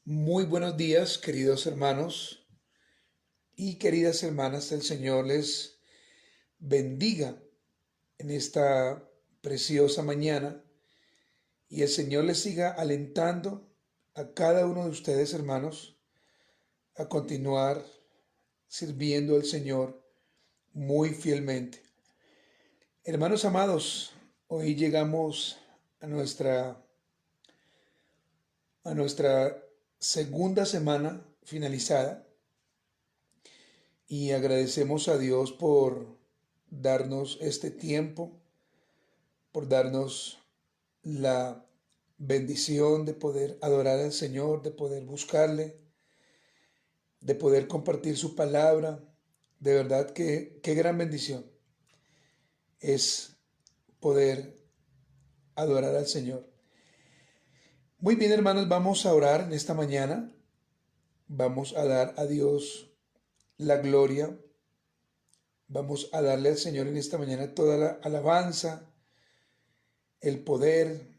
Muy buenos días, queridos hermanos y queridas hermanas. El Señor les bendiga en esta preciosa mañana y el Señor les siga alentando a cada uno de ustedes, hermanos, a continuar sirviendo al Señor muy fielmente. Hermanos amados, hoy llegamos a nuestra segunda semana finalizada y agradecemos a Dios por darnos este tiempo, por darnos la bendición de poder adorar al Señor, de poder buscarle, de poder compartir su palabra. De verdad que qué gran bendición es poder adorar al Señor. Muy bien, hermanos, vamos a orar en esta mañana. Vamos a dar a Dios la gloria. Vamos a darle al Señor en esta mañana toda la alabanza, el poder,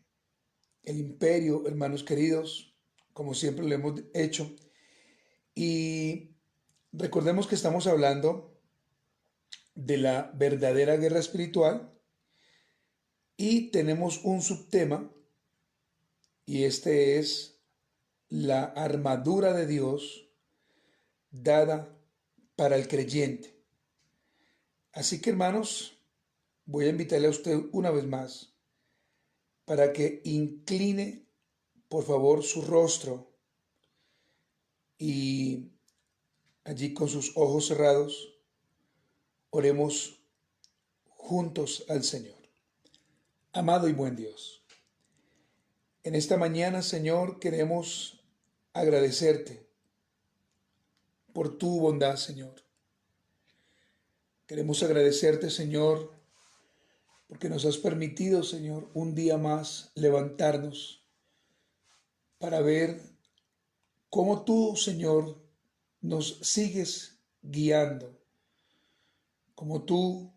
el imperio, hermanos queridos, como siempre lo hemos hecho. Y recordemos que estamos hablando de la verdadera guerra espiritual y tenemos un subtema y este es la armadura de Dios dada para el creyente. Así que hermanos, voy a invitarle a usted una vez más para que incline por favor su rostro y allí con sus ojos cerrados oremos juntos al Señor. Amado y buen Dios, en esta mañana, Señor, queremos agradecerte por tu bondad, Señor. Queremos agradecerte, Señor, porque nos has permitido, Señor, un día más levantarnos para ver cómo tú, Señor, nos sigues guiando, cómo tú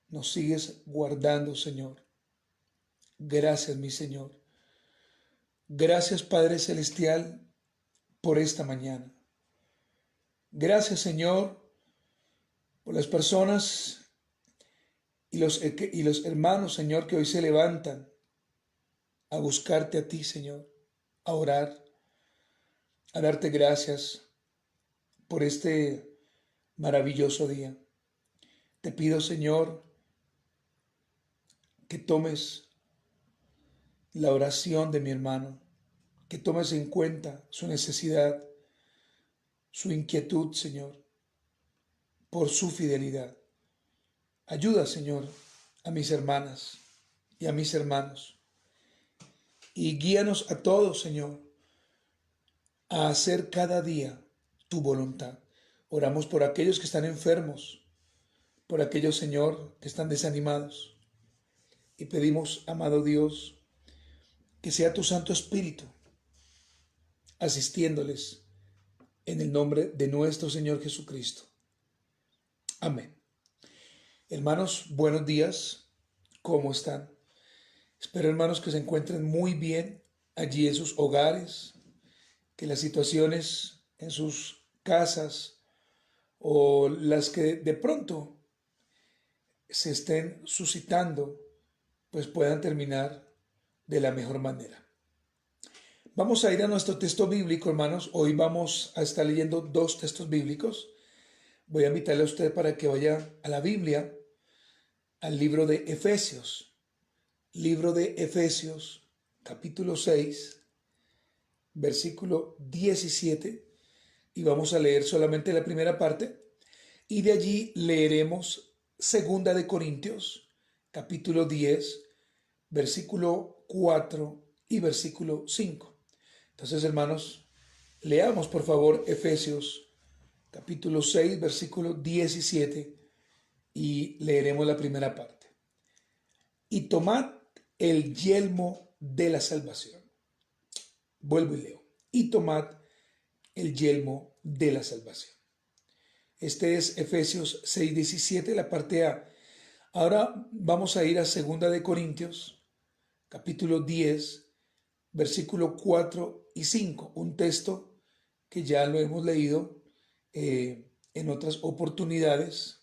nos sigues guardando, Señor. Gracias, mi Señor. Gracias, Padre Celestial, por esta mañana. Gracias, Señor, por las personas y los hermanos, Señor, que hoy se levantan a buscarte a ti, Señor, a orar, a darte gracias por este maravilloso día. Te pido, Señor, que tomes la oración de mi hermano, que tomes en cuenta su necesidad, su inquietud, Señor, por su fidelidad. Ayuda, Señor, a mis hermanas y a mis hermanos y guíanos a todos, Señor, a hacer cada día tu voluntad. Oramos por aquellos que están enfermos, por aquellos, Señor, que están desanimados. Y pedimos, amado Dios, que sea tu Santo Espíritu asistiéndoles en el nombre de nuestro Señor Jesucristo. Amén. Hermanos, buenos días. ¿Cómo están? Espero, hermanos, que se encuentren muy bien allí en sus hogares, que las situaciones en sus casas o las que de pronto se estén suscitando, pues puedan terminar de la mejor manera. Vamos a ir a nuestro texto bíblico, hermanos. Hoy vamos a estar leyendo dos textos bíblicos. Voy a invitarle a usted para que vaya a la Biblia, al libro de Efesios. Libro de Efesios, capítulo 6, versículo 17. Y vamos a leer solamente la primera parte. Y de allí leeremos Segunda de Corintios, capítulo 10, versículo 4 y versículo 5. Entonces, hermanos, leamos por favor Efesios capítulo 6, versículo 17 y leeremos la primera parte. Y tomad el yelmo de la salvación. Vuelvo y leo. Y tomad el yelmo de la salvación. Este es Efesios 6, 17, la parte A. Ahora vamos a ir a Segunda de Corintios, capítulo 10, versículo 4 y 5, un texto que ya lo hemos leído en otras oportunidades.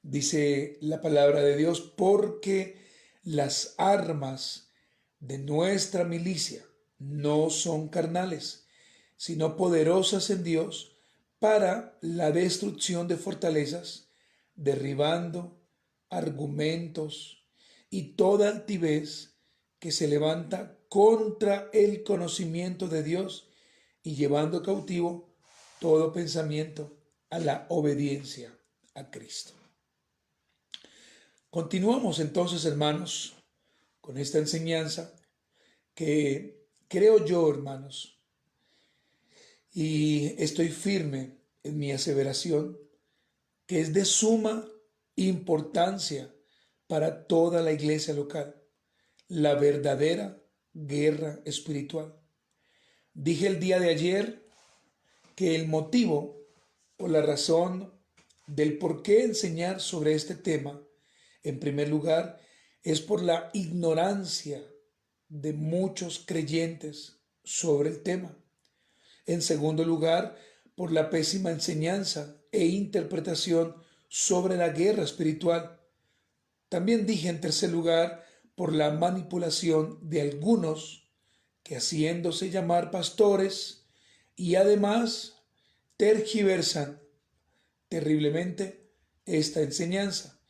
Dice la palabra de Dios, porque las armas de nuestra milicia no son carnales, sino poderosas en Dios para la destrucción de fortalezas, derribando argumentos y toda altivez que se levanta contra el conocimiento de Dios y llevando cautivo todo pensamiento a la obediencia a Cristo. Continuamos entonces, hermanos, con esta enseñanza que creo yo, hermanos, y estoy firme en mi aseveración, que es de suma importancia para toda la iglesia local, la verdadera guerra espiritual. Dije el día de ayer que el motivo o la razón del por qué enseñar sobre este tema, en primer lugar, es por la ignorancia de muchos creyentes sobre el tema. En segundo lugar, por la pésima enseñanza e interpretación sobre la guerra espiritual. También dije en tercer lugar, por la manipulación de algunos que haciéndose llamar pastores y además tergiversan terriblemente esta enseñanza.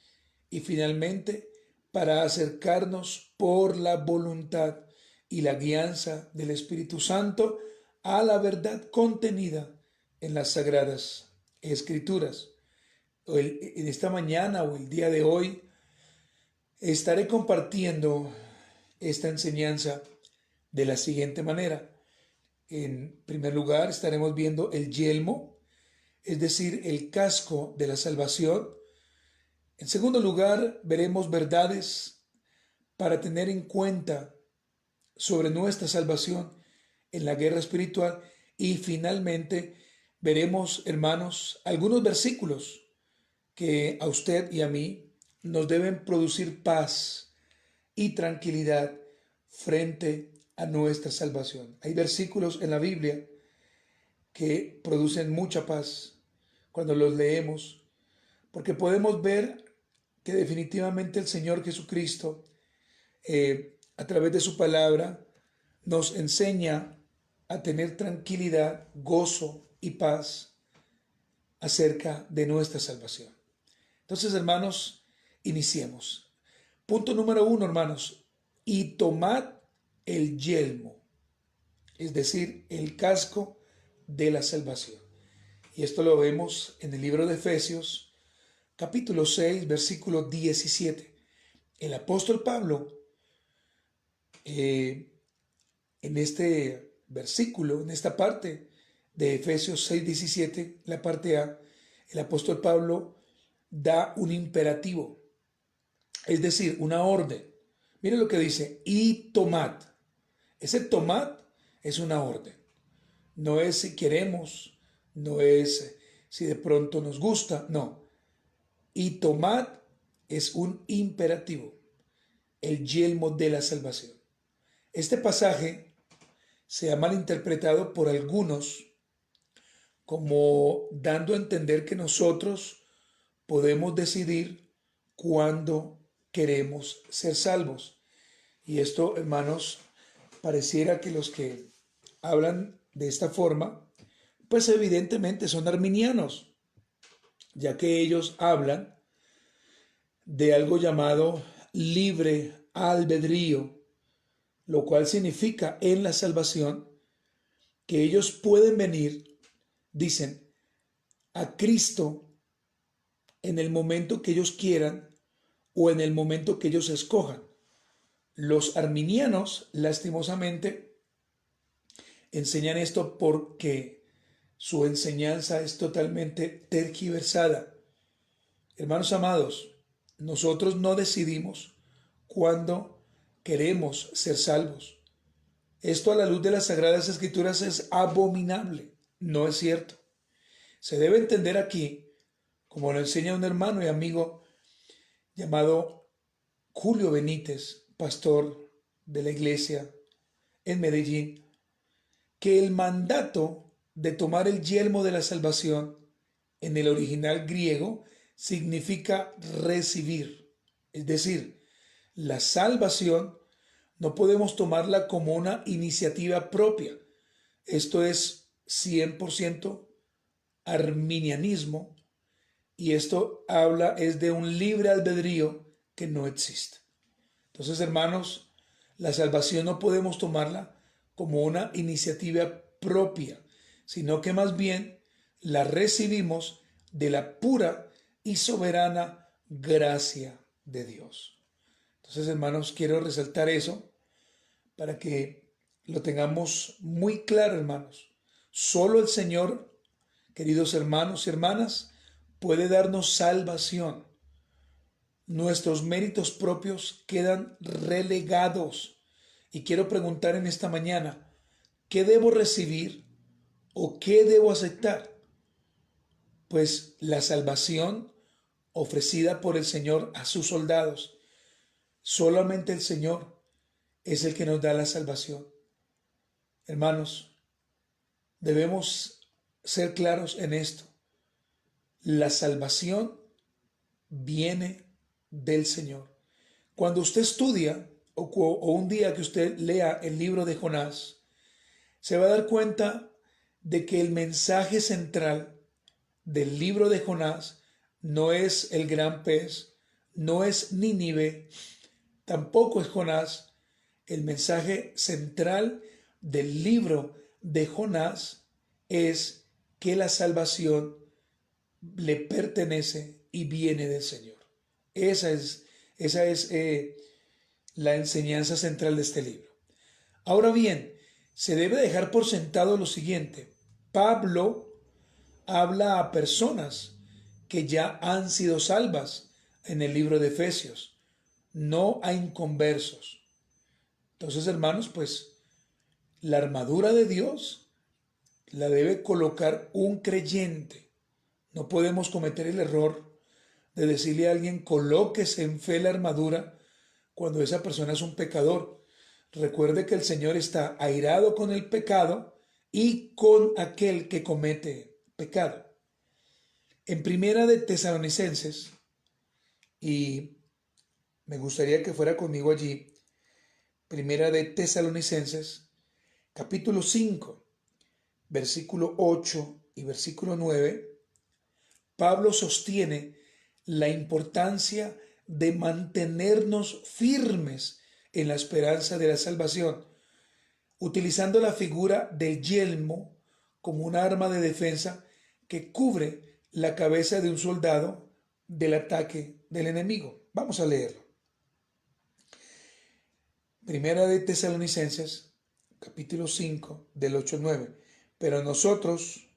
Y finalmente, para acercarnos por la voluntad y la guianza del Espíritu Santo a la verdad contenida en las Sagradas Escrituras. En esta mañana o el día de hoy estaré compartiendo esta enseñanza de la siguiente manera. En primer lugar, estaremos viendo el yelmo, es decir, el casco de la salvación. En segundo lugar, veremos verdades para tener en cuenta sobre nuestra salvación en la guerra espiritual. Y finalmente, veremos, hermanos, algunos versículos que a usted y a mí nos deben producir paz y tranquilidad frente a nuestra salvación. Hay versículos en la Biblia que producen mucha paz cuando los leemos, porque podemos ver que definitivamente el Señor Jesucristo, a través de su palabra, nos enseña a tener tranquilidad, gozo y paz acerca de nuestra salvación. Entonces, hermanos, iniciemos. Punto número 1, hermanos, y tomad el yelmo, es decir, el casco de la salvación. Y esto lo vemos en el libro de Efesios, capítulo 6, versículo 17. El apóstol Pablo, en este versículo, en esta parte de Efesios 6, 17, la parte A, el apóstol Pablo da un imperativo, es decir, una orden. Miren lo que dice, y tomad. Ese tomad es una orden. No es si queremos, no es si de pronto nos gusta, no. Y tomad es un imperativo, el yelmo de la salvación. Este pasaje se ha malinterpretado por algunos como dando a entender que nosotros podemos decidir cuándo queremos ser salvos. Y esto, hermanos, pareciera que los que hablan de esta forma, pues evidentemente son arminianos, ya que ellos hablan de algo llamado libre albedrío, lo cual significa en la salvación que ellos pueden venir, dicen, a Cristo en el momento que ellos quieran o en el momento que ellos escojan. Los arminianos, lastimosamente, enseñan esto porque su enseñanza es totalmente tergiversada. Hermanos amados, nosotros no decidimos cuándo queremos ser salvos. Esto a la luz de las Sagradas Escrituras es abominable, no es cierto. Se debe entender aquí, como lo enseña un hermano y amigo llamado Julio Benítez, pastor de la iglesia en Medellín, que el mandato de tomar el yelmo de la salvación en el original griego significa recibir. Es decir, la salvación no podemos tomarla como una iniciativa propia. Esto es 100% arminianismo y esto habla es de un libre albedrío que no existe. Entonces, hermanos, la salvación no podemos tomarla como una iniciativa propia, sino que más bien la recibimos de la pura y soberana gracia de Dios. Entonces, hermanos, quiero resaltar eso para que lo tengamos muy claro, hermanos. Solo el Señor, queridos hermanos y hermanas, puede darnos salvación. Nuestros méritos propios quedan relegados. Y quiero preguntar en esta mañana, ¿qué debo recibir o qué debo aceptar? Pues la salvación ofrecida por el Señor a sus soldados. Solamente el Señor es el que nos da la salvación. Hermanos, debemos ser claros en esto. La salvación viene del Señor. Cuando usted estudia o un día que usted lea el libro de Jonás, se va a dar cuenta de que el mensaje central del libro de Jonás no es el gran pez, no es Nínive, tampoco es Jonás. El mensaje central del libro de Jonás es que la salvación le pertenece y viene del Señor. Esa es la enseñanza central de este libro. Ahora bien, se debe dejar por sentado lo siguiente. Pablo habla a personas que ya han sido salvas en el libro de Efesios, no a inconversos. Entonces, hermanos, pues la armadura de Dios la debe colocar un creyente. No podemos cometer el error de decirle a alguien, colóquese en fe la armadura cuando esa persona es un pecador. Recuerde que el Señor está airado con el pecado y con aquel que comete pecado. En Primera de Tesalonicenses, y me gustaría que fuera conmigo allí, Primera de Tesalonicenses, capítulo 5, versículo 8 y versículo 9, Pablo sostiene la importancia de mantenernos firmes en la esperanza de la salvación, utilizando la figura del yelmo como un arma de defensa que cubre la cabeza de un soldado del ataque del enemigo. Vamos a leerlo. Primera de Tesalonicenses, capítulo 5, del 8 al 9. Pero nosotros,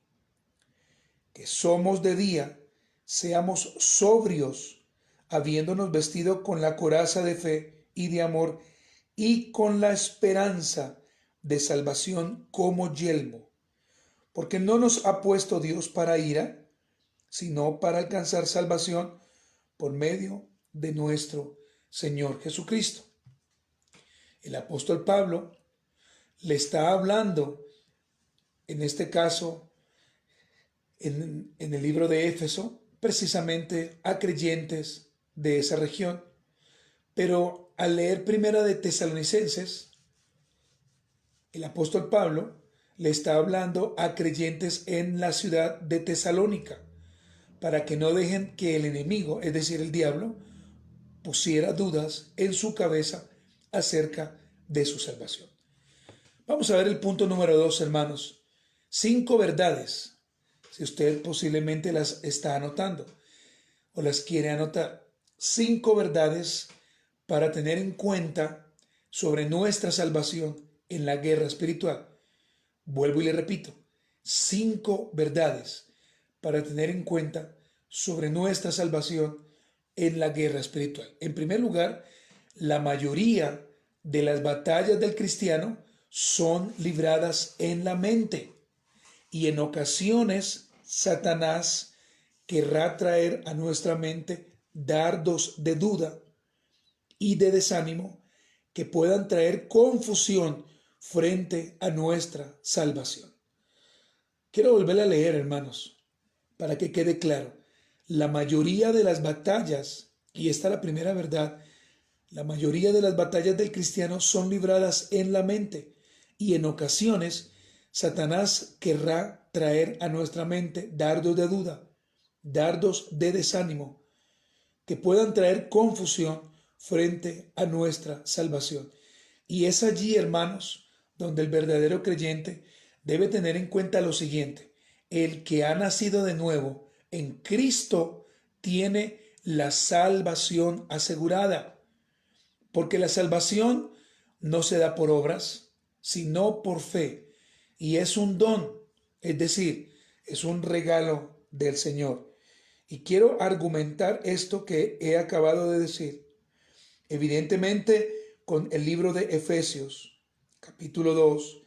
que somos de día, seamos sobrios, habiéndonos vestido con la coraza de fe y de amor y con la esperanza de salvación como yelmo. Porque no nos ha puesto Dios para ira, sino para alcanzar salvación por medio de nuestro Señor Jesucristo. El apóstol Pablo le está hablando, en este caso, en el libro de Éfeso, precisamente a creyentes de esa región. Pero al leer Primera de Tesalonicenses, el apóstol Pablo le está hablando a creyentes en la ciudad de Tesalónica, para que no dejen que el enemigo, es decir, el diablo, pusiera dudas en su cabeza acerca de su salvación. Vamos a ver el punto número 2, hermanos. 5 verdades, si usted posiblemente las está anotando o las quiere anotar. 5 verdades para tener en cuenta sobre nuestra salvación en la guerra espiritual. Vuelvo y le repito, 5 verdades para tener en cuenta sobre nuestra salvación en la guerra espiritual. En primer lugar, la mayoría de las batallas del cristiano son libradas en la mente y en ocasiones Satanás querrá traer a nuestra mente dardos de duda y de desánimo que puedan traer confusión frente a nuestra salvación. Quiero volver a leer, hermanos, para que quede claro. La mayoría de las batallas, y esta es la primera verdad, la mayoría de las batallas del cristiano son libradas en la mente, y en ocasiones Satanás querrá traer a nuestra mente dardos de duda, dardos de desánimo, que puedan traer confusión frente a nuestra salvación. Y es allí, hermanos, donde el verdadero creyente debe tener en cuenta lo siguiente: el que ha nacido de nuevo en Cristo tiene la salvación asegurada, porque la salvación no se da por obras, sino por fe, y es un don, es decir, es un regalo del Señor. Y quiero argumentar esto que he acabado de decir, evidentemente, con el libro de Efesios, capítulo 2,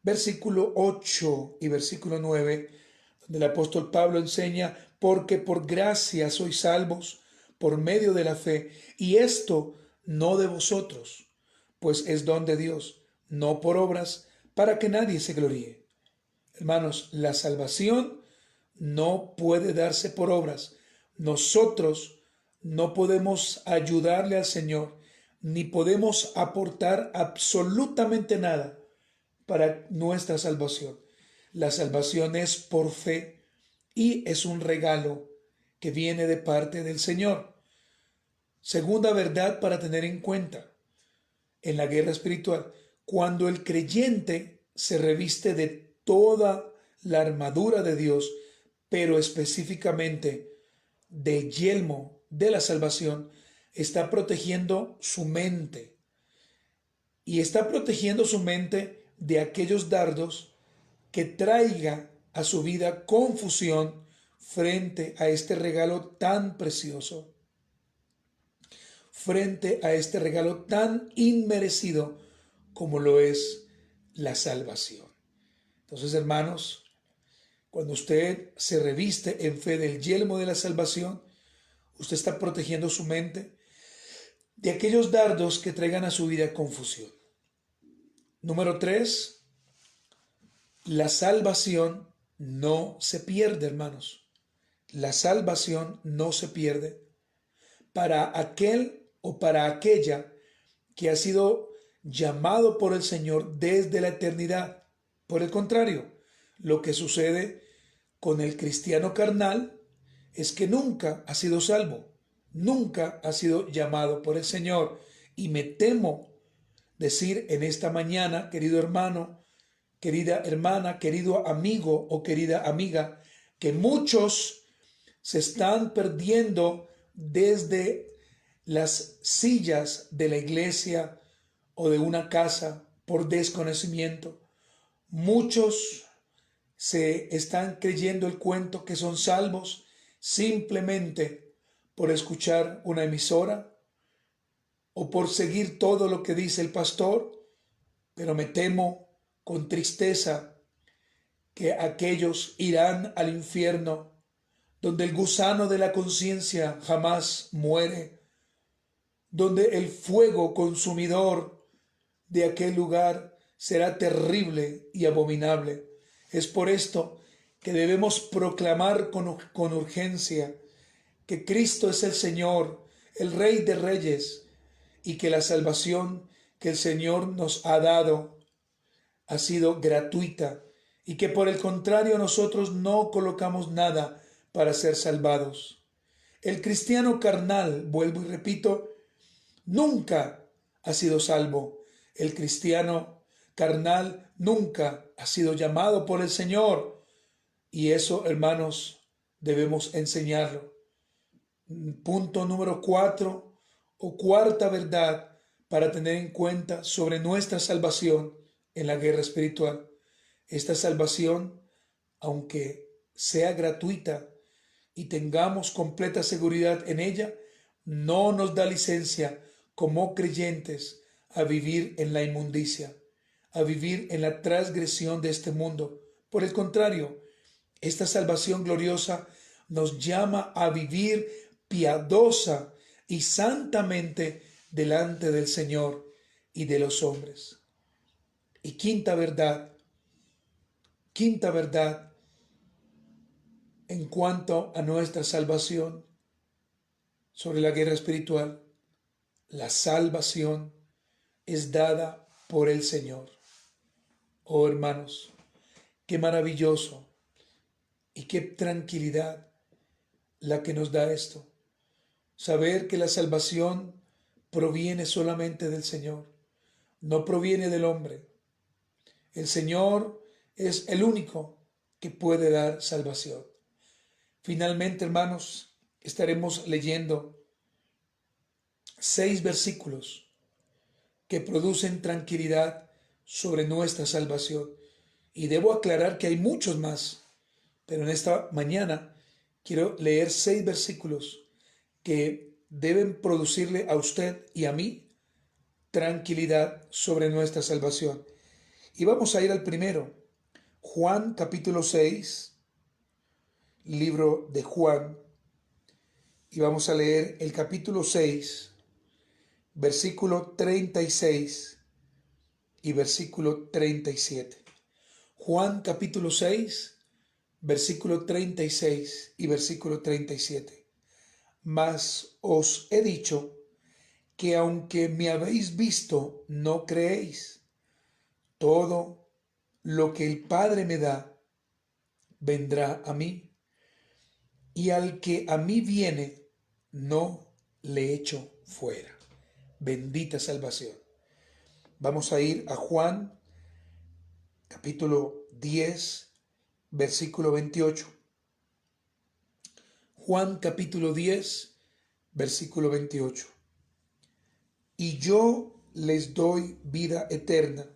versículo 8 y versículo 9, donde el apóstol Pablo enseña: porque por gracia sois salvos por medio de la fe, y esto no de vosotros, pues es don de Dios, no por obras, para que nadie se gloríe. Hermanos, la salvación no puede darse por obras. Nosotros no podemos ayudarle al Señor, ni podemos aportar absolutamente nada para nuestra salvación. La salvación es por fe y es un regalo que viene de parte del Señor. Segunda verdad para tener en cuenta en la guerra espiritual: cuando el creyente se reviste de toda la armadura de Dios, pero específicamente del yelmo de la salvación, está protegiendo su mente, y está protegiendo su mente de aquellos dardos que traiga a su vida confusión frente a este regalo tan precioso, frente a este regalo tan inmerecido como lo es la salvación. Entonces, hermanos, cuando usted se reviste en fe del yelmo de la salvación, usted está protegiendo su mente de aquellos dardos que traigan a su vida confusión. Número 3, la salvación no se pierde, hermanos. La salvación no se pierde para aquel o para aquella que ha sido llamado por el Señor desde la eternidad. Por el contrario, lo que sucede con el cristiano carnal es que nunca ha sido salvo, nunca ha sido llamado por el Señor. Y me temo decir en esta mañana, querido hermano, querida hermana, querido amigo o querida amiga, que muchos se están perdiendo desde las sillas de la iglesia o de una casa por desconocimiento. Muchos se están creyendo el cuento que son salvos simplemente por escuchar una emisora o por seguir todo lo que dice el pastor, pero me temo con tristeza que aquellos irán al infierno, donde el gusano de la conciencia jamás muere, donde el fuego consumidor de aquel lugar será terrible y abominable. Es por esto que debemos proclamar con urgencia que Cristo es el Señor, el Rey de Reyes, y que la salvación que el Señor nos ha dado ha sido gratuita, y que por el contrario nosotros no colocamos nada para ser salvados. El cristiano carnal, vuelvo y repito, nunca ha sido salvo. El cristiano carnal nunca ha sido llamado por el Señor, y eso, hermanos, debemos enseñarlo. Punto número 4 o cuarta verdad para tener en cuenta sobre nuestra salvación en la guerra espiritual. Esta salvación, aunque sea gratuita y tengamos completa seguridad en ella, no nos da licencia como creyentes a vivir en la inmundicia, a vivir en la transgresión de este mundo. Por el contrario, esta salvación gloriosa nos llama a vivir piadosa y santamente delante del Señor y de los hombres. Y quinta verdad en cuanto a nuestra salvación sobre la guerra espiritual. La salvación es dada por el Señor. Oh hermanos, qué maravilloso y qué tranquilidad la que nos da esto. Saber que la salvación proviene solamente del Señor, no proviene del hombre. El Señor es el único que puede dar salvación. Finalmente, hermanos, estaremos leyendo 6 versículos que producen tranquilidad sobre nuestra salvación. Y debo aclarar que hay muchos más, pero en esta mañana quiero leer 6 versículos que deben producirle a usted y a mí tranquilidad sobre nuestra salvación. Y vamos a ir al primero, Juan capítulo 6, libro de Juan, y vamos a leer el capítulo 6, versículo 36 y versículo 37. Juan capítulo 6, versículo 36 y versículo 37. Mas os he dicho que aunque me habéis visto, no creéis. Todo lo que el Padre me da, vendrá a mí, y al que a mí viene, no le echo fuera. Bendita salvación. Vamos a ir a Juan, capítulo 10, versículo 28. Juan, capítulo 10, versículo 28. Y yo les doy vida eterna,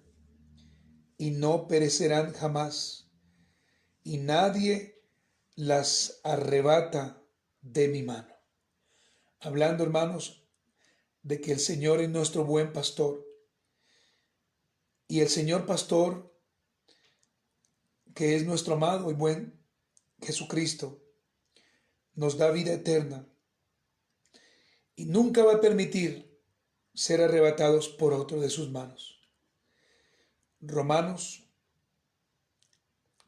y no perecerán jamás, y nadie las arrebata de mi mano. Hablando, hermanos, de que el Señor es nuestro buen pastor, y el Señor pastor, que es nuestro amado y buen Jesucristo, nos da vida eterna y nunca va a permitir ser arrebatados por otro de sus manos. Romanos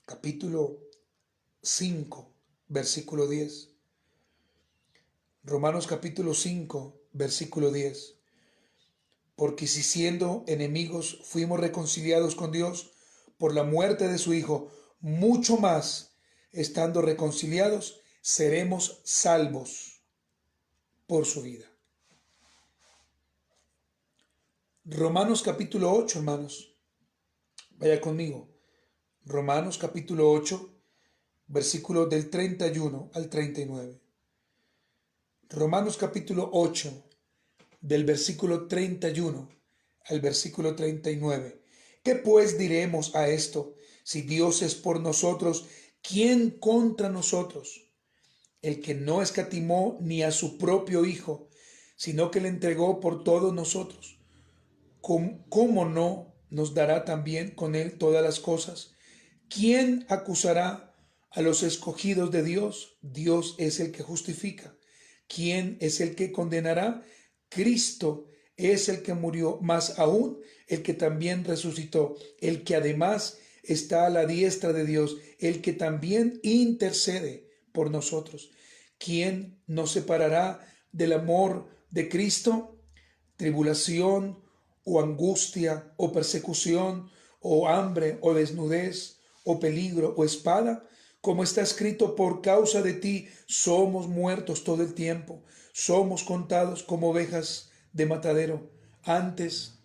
capítulo 5, versículo 10. Romanos capítulo 5, versículo 10. Porque si siendo enemigos fuimos reconciliados con Dios por la muerte de su Hijo, mucho más, estando reconciliados, seremos salvos por su vida. Romanos capítulo 8, hermanos. Vaya conmigo. Romanos capítulo 8, versículos del 31 al 39. Romanos capítulo 8, del versículo 31 al versículo 39. ¿Qué pues diremos a esto? Si Dios es por nosotros, ¿quién contra nosotros? El que no escatimó ni a su propio Hijo, sino que le entregó por todos nosotros, ¿cómo no nos dará también con él todas las cosas? ¿Quién acusará a los escogidos de Dios? Dios es el que justifica. ¿Quién es el que condenará? Cristo es el que murió, más aún el que también resucitó, el que además está a la diestra de Dios, el que también intercede por nosotros. ¿Quién nos separará del amor de Cristo? Tribulación o angustia o persecución o hambre o desnudez o peligro o espada. Como está escrito, por causa de ti somos muertos todo el tiempo, somos contados como ovejas de matadero. Antes,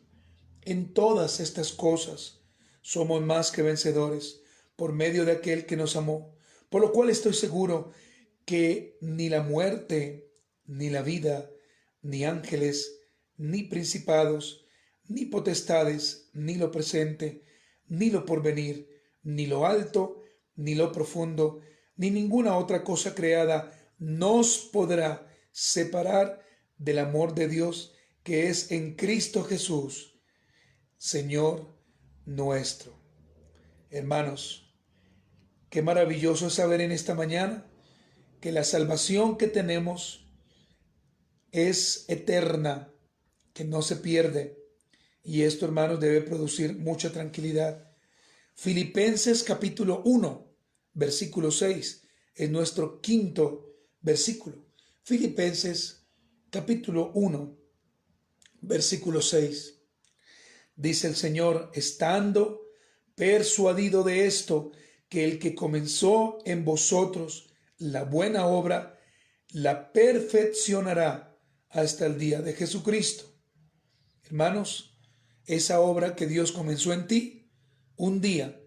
en todas estas cosas, somos más que vencedores por medio de aquel que nos amó. Por lo cual estoy seguro que ni la muerte, ni la vida, ni ángeles, ni principados, ni potestades, ni lo presente, ni lo porvenir, ni lo alto, ni lo profundo, ni ninguna otra cosa creada nos podrá separar del amor de Dios que es en Cristo Jesús, Señor nuestro. Hermanos, qué maravilloso es saber en esta mañana que la salvación que tenemos es eterna, que no se pierde Y esto, hermanos, debe producir mucha tranquilidad. Filipenses capítulo 1, versículo 6, es nuestro quinto versículo. Filipenses capítulo 1, versículo 6. Dice el Señor, estando persuadido de esto, que el que comenzó en vosotros la buena obra, la perfeccionará hasta el día de Jesucristo. Hermanos, esa obra que Dios comenzó en ti, un día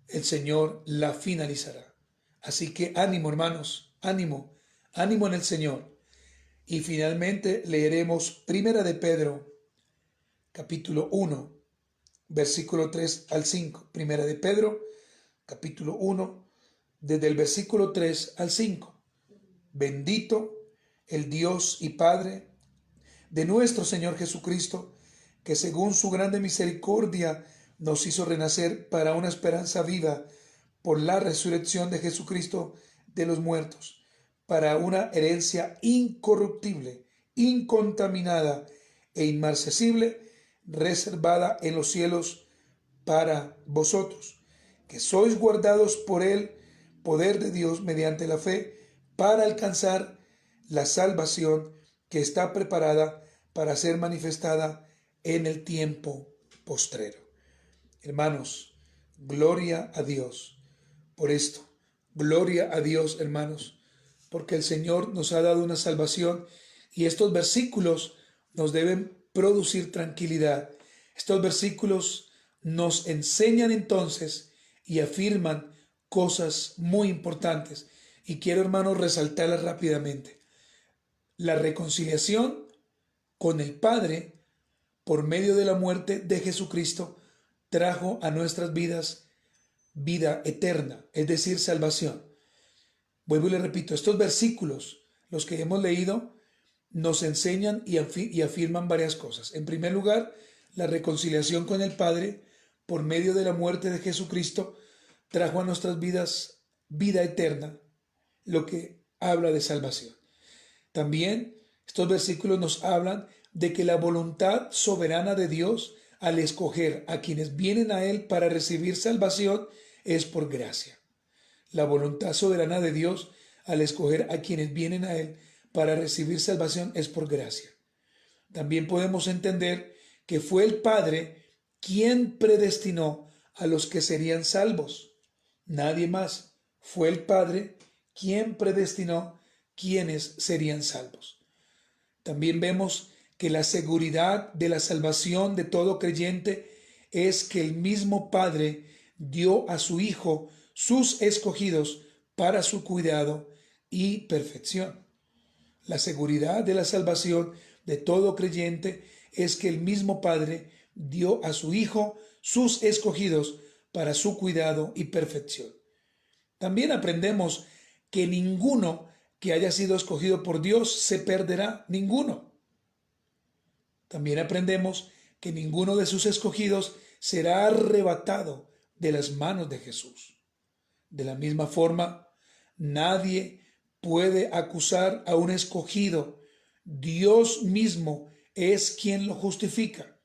el Señor la finalizará. Así que ánimo, hermanos, ánimo, ánimo en el Señor. Y finalmente leeremos Primera de Pedro, capítulo 1, versículo 3 al 5. Primera de Pedro, capítulo 1, desde el versículo 3 al 5. Bendito el Dios y Padre de nuestro Señor Jesucristo, que según su grande misericordia nos hizo renacer para una esperanza viva por la resurrección de Jesucristo de los muertos, para una herencia incorruptible, incontaminada e inmarcesible, reservada en los cielos para vosotros, que sois guardados por el poder de Dios mediante la fe, para alcanzar la salvación que está preparada para ser manifestada en el tiempo postrero. Hermanos, gloria a Dios por esto. Gloria a Dios, hermanos, porque el Señor nos ha dado una salvación y estos versículos nos deben producir tranquilidad. Estos versículos nos enseñan entonces y afirman cosas muy importantes y quiero, hermanos, resaltarlas rápidamente. La reconciliación con el Padre por medio de la muerte de Jesucristo trajo a nuestras vidas vida eterna, es decir, salvación. Vuelvo y le repito, estos versículos, los que hemos leído, nos enseñan y afirman varias cosas. En primer lugar, la reconciliación con el Padre por medio de la muerte de Jesucristo trajo a nuestras vidas vida eterna, lo que habla de salvación. También estos versículos nos hablan de que la voluntad soberana de Dios al escoger a quienes vienen a Él para recibir salvación es por gracia. La voluntad soberana de Dios al escoger a quienes vienen a Él para recibir salvación es por gracia. También podemos entender que fue el Padre quien predestinó a los que serían salvos. Nadie más. Fue el Padre quien predestinó quienes serían salvos. También vemos que la seguridad de la salvación de todo creyente es que el mismo Padre dio a su Hijo sus escogidos para su cuidado y perfección. La seguridad de la salvación de todo creyente es que el mismo Padre dio a su Hijo sus escogidos para su cuidado y perfección. También aprendemos que ninguno que haya sido escogido por Dios se perderá, ninguno. También aprendemos que ninguno de sus escogidos será arrebatado de las manos de Jesús. De la misma forma, nadie puede acusar a un escogido. Dios mismo es quien lo justifica.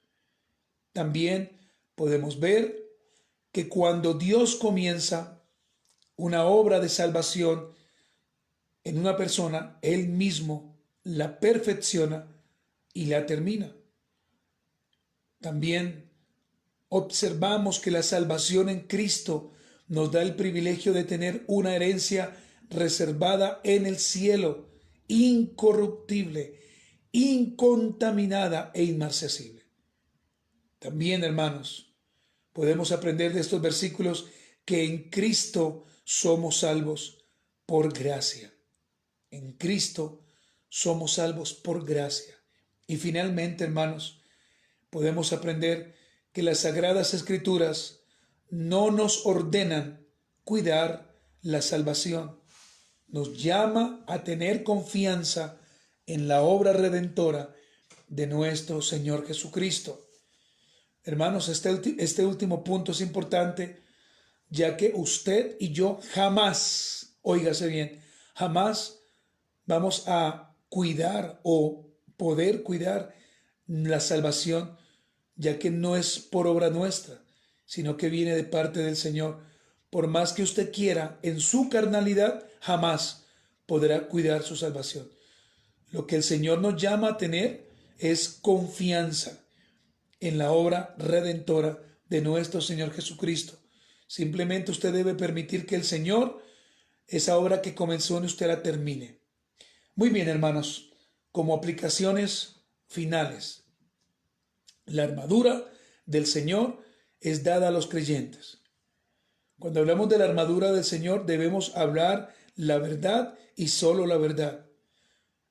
También podemos ver que cuando Dios comienza una obra de salvación en una persona, Él mismo la perfecciona y la termina. También observamos que la salvación en Cristo nos da el privilegio de tener una herencia reservada en el cielo, incorruptible, incontaminada e inmarcesible. También, hermanos, podemos aprender de estos versículos que en Cristo somos salvos por gracia. En Cristo somos salvos por gracia. Y finalmente, hermanos, podemos aprender que las Sagradas Escrituras no nos ordenan cuidar la salvación. Nos llama a tener confianza en la obra redentora de nuestro Señor Jesucristo. Hermanos, este último punto es importante, ya que usted y yo jamás, óigase bien, jamás vamos a cuidar o poder cuidar la salvación ya que no es por obra nuestra, sino que viene de parte del Señor. Por más que usted quiera, en su carnalidad jamás podrá cuidar su salvación. Lo que el Señor nos llama a tener es confianza en la obra redentora de nuestro Señor Jesucristo. Simplemente usted debe permitir que el Señor, esa obra que comenzó en usted, la termine. Muy bien, hermanos, como aplicaciones finales, la armadura del Señor es dada a los creyentes. Cuando hablamos de la armadura del Señor, debemos hablar la verdad y solo la verdad.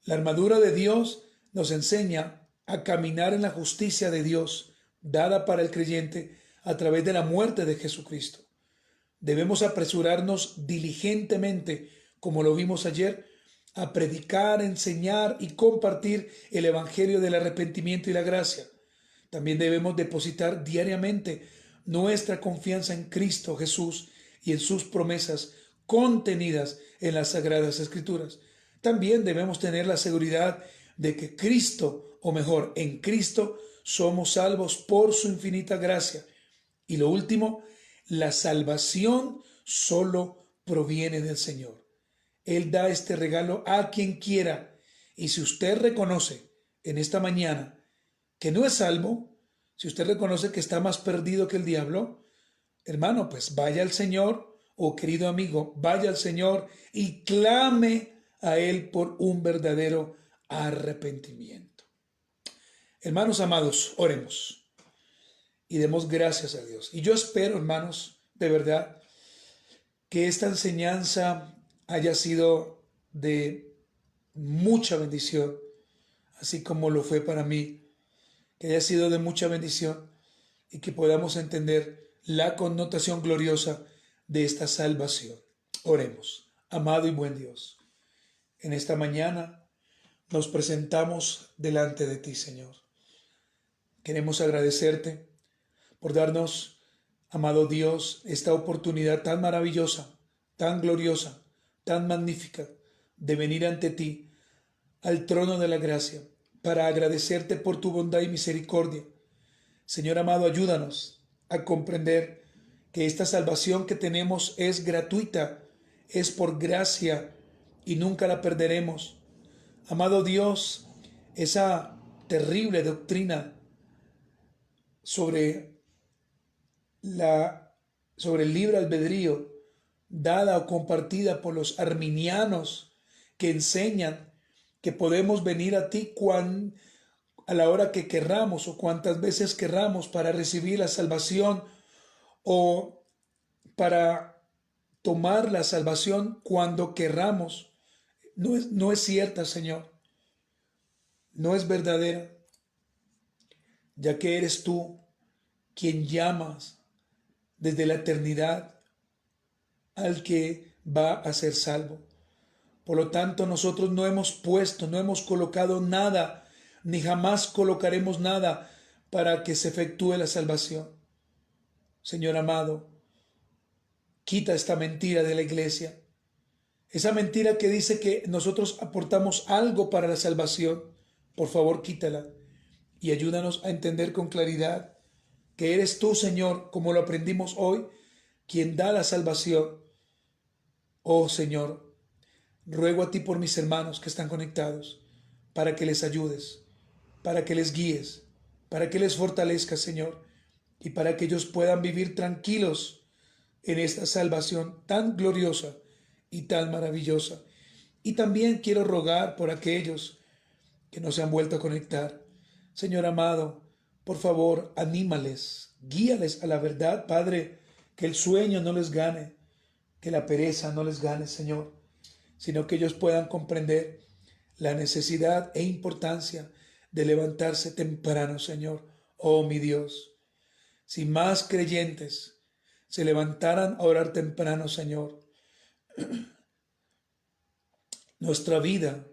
La armadura de Dios nos enseña a caminar en la justicia de Dios, dada para el creyente a través de la muerte de Jesucristo. Debemos apresurarnos diligentemente, como lo vimos ayer, a predicar, enseñar y compartir el evangelio del arrepentimiento y la gracia. También debemos depositar diariamente nuestra confianza en Cristo Jesús y en sus promesas contenidas en las Sagradas Escrituras. También debemos tener la seguridad de que Cristo, o mejor, en Cristo, somos salvos por su infinita gracia. Y lo último, la salvación solo proviene del Señor. Él da este regalo a quien quiera. Y si usted reconoce en esta mañana que no es salvo, si usted reconoce que está más perdido que el diablo, hermano, pues vaya al Señor, o querido amigo, vaya al Señor y clame a Él por un verdadero arrepentimiento. Hermanos amados, oremos y demos gracias a Dios. Y yo espero, hermanos, de verdad, que esta enseñanza haya sido de mucha bendición, así como lo fue para mí, que haya sido de mucha bendición y que podamos entender la connotación gloriosa de esta salvación. Oremos. Amado y buen Dios, en esta mañana nos presentamos delante de ti, Señor. Queremos agradecerte por darnos, amado Dios, esta oportunidad tan maravillosa, tan gloriosa, tan magnífica de venir ante ti al trono de la gracia para agradecerte por tu bondad y misericordia. Señor amado, ayúdanos a comprender que esta salvación que tenemos es gratuita, es por gracia y nunca la perderemos. Amado Dios, esa terrible doctrina sobre el libre albedrío dada o compartida por los arminianos que enseñan que podemos venir a ti a la hora que querramos o cuantas veces querramos para recibir la salvación o para tomar la salvación cuando querramos. No es cierta, Señor. No es verdadera, ya que eres tú quien llamas desde la eternidad al que va a ser salvo. Por lo tanto, nosotros no hemos colocado nada, ni jamás colocaremos nada para que se efectúe la salvación. Señor amado, quita esta mentira de la iglesia. Esa mentira que dice que nosotros aportamos algo para la salvación. Por favor, quítala y ayúdanos a entender con claridad que eres tú, Señor, como lo aprendimos hoy, quien da la salvación. Oh, Señor, ruego a ti por mis hermanos que están conectados, para que les ayudes, para que les guíes, para que les fortalezcas, Señor, y para que ellos puedan vivir tranquilos en esta salvación tan gloriosa y tan maravillosa. Y también quiero rogar por aquellos que no se han vuelto a conectar. Señor amado, por favor, anímales, guíales a la verdad, Padre, que el sueño no les gane, que la pereza no les gane, Señor, sino que ellos puedan comprender la necesidad e importancia de levantarse temprano, Señor. Oh, mi Dios, si más creyentes se levantaran a orar temprano, Señor, nuestra vida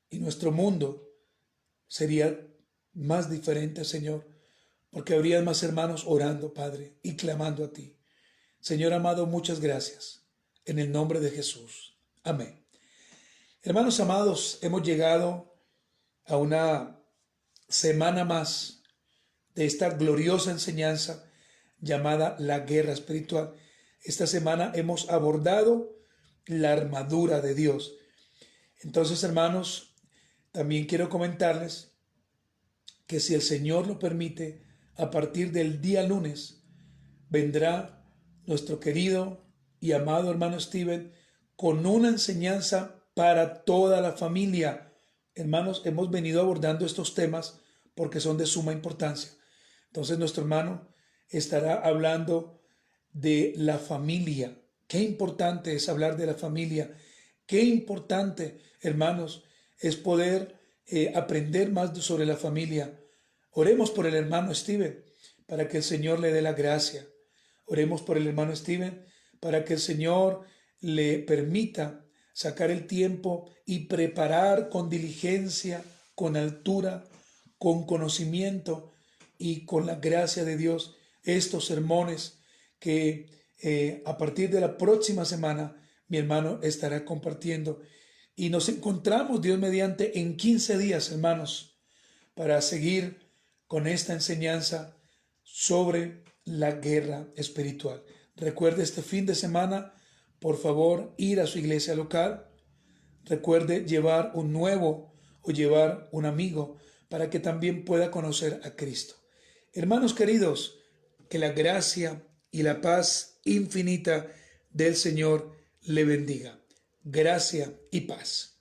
y nuestro mundo sería más diferente, Señor, porque habría más hermanos orando, Padre, y clamando a ti. Señor amado, muchas gracias. En el nombre de Jesús. Amén. Hermanos amados, hemos llegado a una semana más de esta gloriosa enseñanza llamada la guerra espiritual. Esta semana hemos abordado la armadura de Dios. Entonces, hermanos, también quiero comentarles que si el Señor lo permite, a partir del día lunes vendrá nuestro querido y amado hermano Steven con una enseñanza para toda la familia. Hermanos, hemos venido abordando estos temas porque son de suma importancia. Entonces nuestro hermano estará hablando de la familia. Qué importante es hablar de la familia. Qué importante, hermanos, es poder aprender más sobre la familia. Oremos por el hermano Steven para que el Señor le dé la gracia. Oremos por el hermano Steven para que el Señor le permita sacar el tiempo y preparar con diligencia, con altura, con conocimiento y con la gracia de Dios estos sermones que a partir de la próxima semana mi hermano estará compartiendo. Y nos encontramos, Dios mediante, en 15 días, hermanos, para seguir con esta enseñanza sobre la guerra espiritual. Recuerde este fin de semana, por favor, ir a su iglesia local. Recuerde llevar un nuevo o llevar un amigo para que también pueda conocer a Cristo. Hermanos queridos, que la gracia y la paz infinita del Señor le bendiga. Gracia y paz.